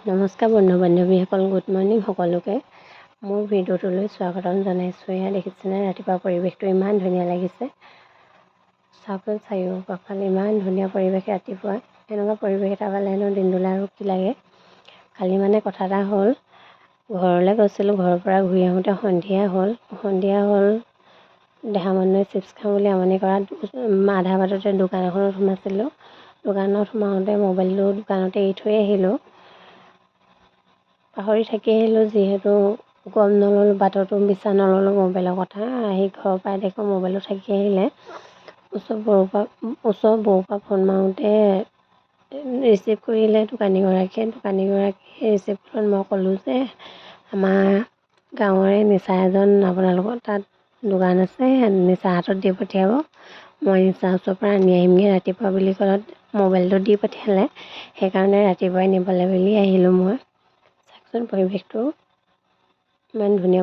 নমস্কাৰ বন্ধু বান্ধৱীসকল, good morning সকলোকে। মোৰ ভিডিঅ'টোলৈ স্বাগতম জনাইছোঁ। এয়া দেখিছেনে, ৰাতিপুৱা পৰিৱেশটো ইমান ধুনীয়া লাগিছে। চাওকচোন চাৰিওফালে ইমান ধুনীয়া পৰিৱেশ। ৰাতিপুৱা এনেকুৱা পৰিৱেশ এটা পালেনো দিনটোলৈ আৰু কি লাগে। কালি মানে কথা এটা হ'ল, ঘৰলৈ গৈছিলোঁ, ঘৰৰ পৰা ঘূৰি আহোঁতে সন্ধিয়া হ'ল। দেহা মানুহে চিপছ খাওঁ বুলি আমনি কৰাত আধা বাটতে দোকান এখনত সোমাইছিলোঁ। দোকানত সোমাওঁতে মোবাইলটো দোকানতে এৰি থৈ আহিলোঁ। পাহৰি থাকি আহিলোঁ, যিহেতু গম নল'লোঁ, বাটতো বিচাৰ নল'লোঁ মোবাইলৰ কথা। আহি ঘৰৰ পৰাই দেখোঁ মোবাইলটো থাকি আহিলে। ওচৰ বৌৰ পৰা ফোন মাৰোঁতে ৰিচিভ কৰিলে দোকানীগৰাকীয়ে ৰিচিভ কৰাত মই ক'লোঁ যে আমাৰ গাঁৱৰে নিচা এজন আপোনালোকৰ তাত দোকান আছে, নিচা হাতত দি পঠিয়াব, মই নিচা ওচৰৰ পৰা আনি আহিমগৈ ৰাতিপুৱা বুলি ক'লত মোবাইলটো দি পঠিয়ালে। সেইকাৰণে ৰাতিপুৱাই নিবলৈ বুলি আহিলোঁ মই। চাওকচোন পৰিৱেশটো ইমান ধুনীয়া।